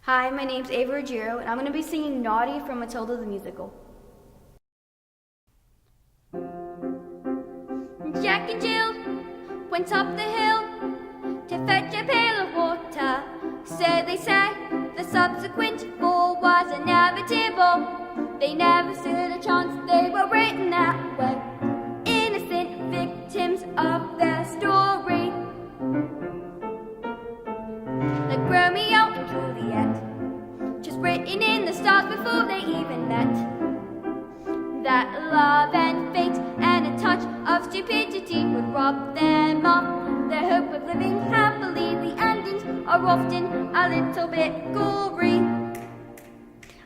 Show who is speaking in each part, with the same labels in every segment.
Speaker 1: Hi, my name's Ava Ruggiero, and I'm going to be singing Naughty from Matilda the Musical. Jack and Jill went up the hill to fetch a pail of water. So they say the subsequent fall was inevitable. They never stood a chance, they were written that way. Innocent victims of their story, like Romeo and Juliet, just written in the stars before they even met. That love and fate and a touch of stupidity would rob them of their hope of living happily. The endings are often a little bit gory.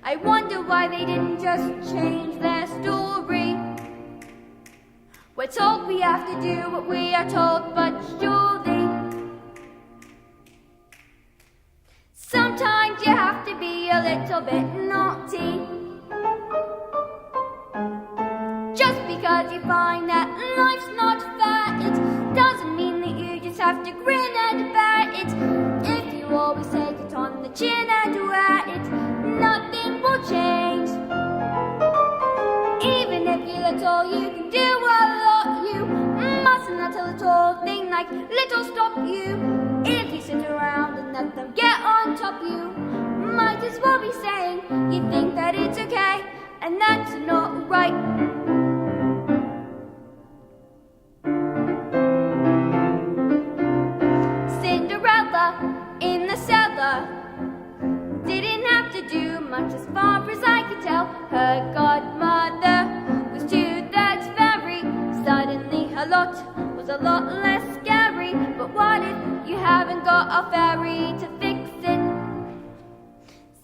Speaker 1: I wonder why they didn't just change their story. We're told we have to do what we are told, but surely sometimes you have to be a little bit naughty. Just because you find that life's not fair, it doesn't mean that you just have to grin and bear it. If you always take it on the chin and wear it, nothing will change. Even if you let all you can do a lot, you mustn't let a little thing like little stop you. If you sit around and let them get on top you, might as well be saying you think that it's okay, and that's not right. In the cellar didn't have to do much as far as I could tell. Her godmother was 2/3 fairy. Suddenly her lot was a lot less scary. But what if you haven't got a fairy to fix it?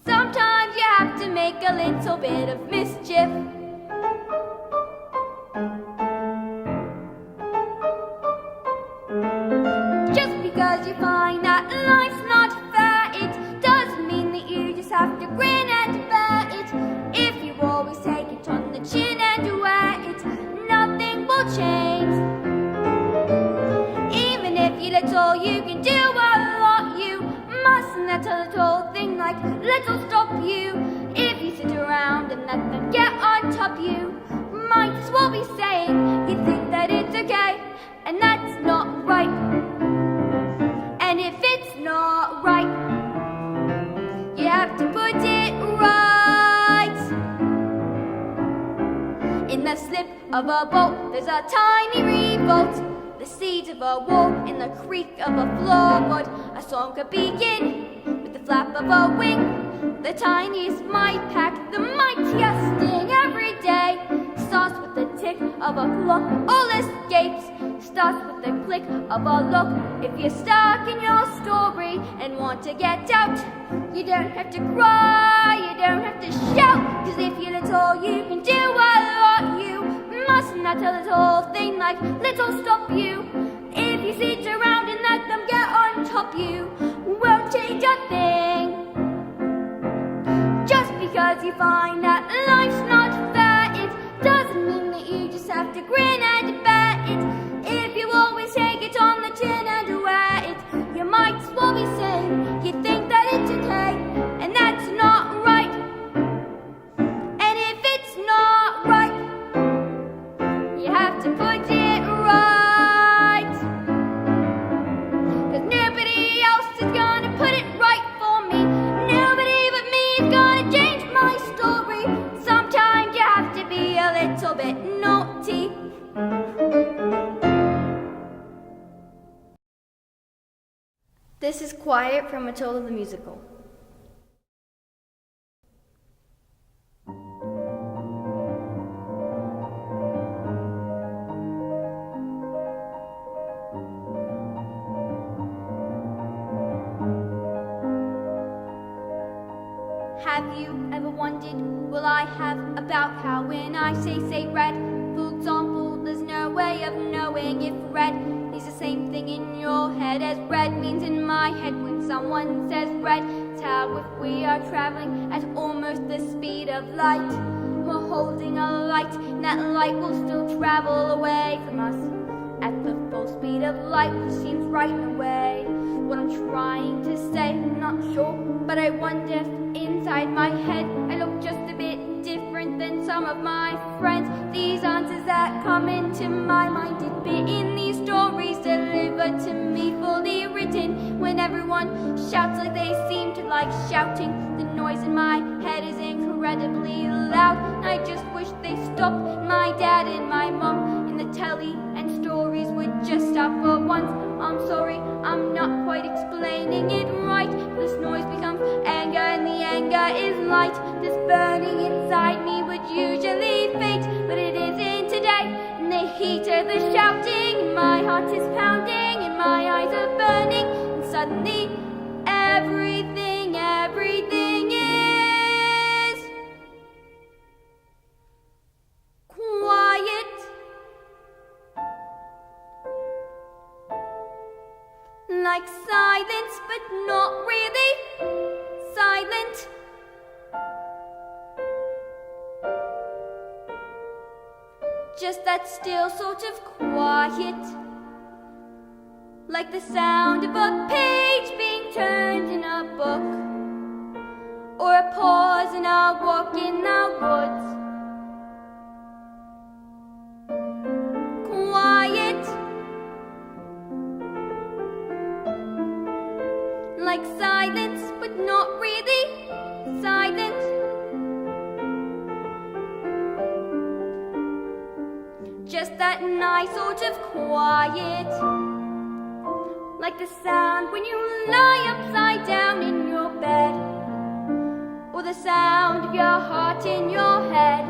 Speaker 1: Sometimes you have to make a little bit of mischief. Just because you find that life's not fair, it doesn't mean that you just have to grin and bear it. If you always take it on the chin and wear it, nothing will change. Even if you let all you can do a lot, you mustn't let a little thing like little stop you. If you sit around and let them get on top you, might as well be saying you think that it's okay, and that's not right. And if it's not right, you have to put it right. In the slip of a bolt, there's a tiny revolt. The seeds of a war in the creak of a floorboard. A song could begin with the flap of a wing. The tiniest might pack, the mightiest sting. Every day starts with the tick of a clock. All escapes starts with the click of a lock. If you're stuck in your story and want to get out, you don't have to cry, you don't have to shout. Cause if you let all you can do a lot, you mustn't let a little thing like little stop you. If you sit around and let them get on top you, won't change a thing. Just because you find that life's not fair, it doesn't mean that you just have to grin and bear it. If you always take it on the chin and wear it, you might as well be saying you think that it's okay, and that's not right. And if it's not right, you have to put it right. Cause nobody else is gonna put it right for me. Nobody but me is gonna change my story. Sometimes you have to be a little bit naughty. This is Quiet from Matilda the Musical. Have you ever wondered, will I have about how when I say red, for example, there's no way of knowing if red is the same thing in your head as red means in my head when someone says red. It's how if we are traveling at almost the speed of light, we're holding a light, and that light will still travel away from us at the full speed of light, which seems right in a way. what I'm trying to say. I'm not sure, but I wonder if inside my head I look just a bit different than some of my friends. These answers that come into my mind did fit in these stories delivered to me, fully written. When everyone shouts like they seem to like shouting, the noise in my head is incredibly loud. I just wish they stopped. My dad and my mom in the telly and stories would just stop for once. I'm sorry, I'm not quite explaining it right. This noise becomes anger and the anger is light. This burning inside me would usually fade, but it isn't today. In the heat of the shouting, my heart is pounding and my eyes are burning. And suddenly everything is quiet. Like silence, but not really silent. Just that still sort of quiet. Like the sound of a page being turned in a book, or a pause in a walk in the woods. Quiet. Like silence, but not really silent. Just that nice sort of quiet. Like the sound when you lie upside down in your bed, or the sound of your heart in your head.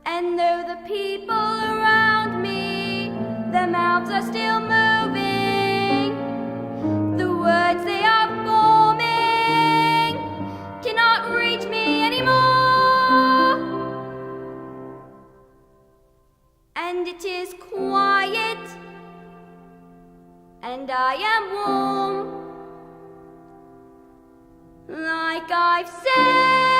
Speaker 1: And though the people around me, their mouths are still moving, the words they are forming cannot reach me anymore. And it is quiet, and I am warm, like I've said.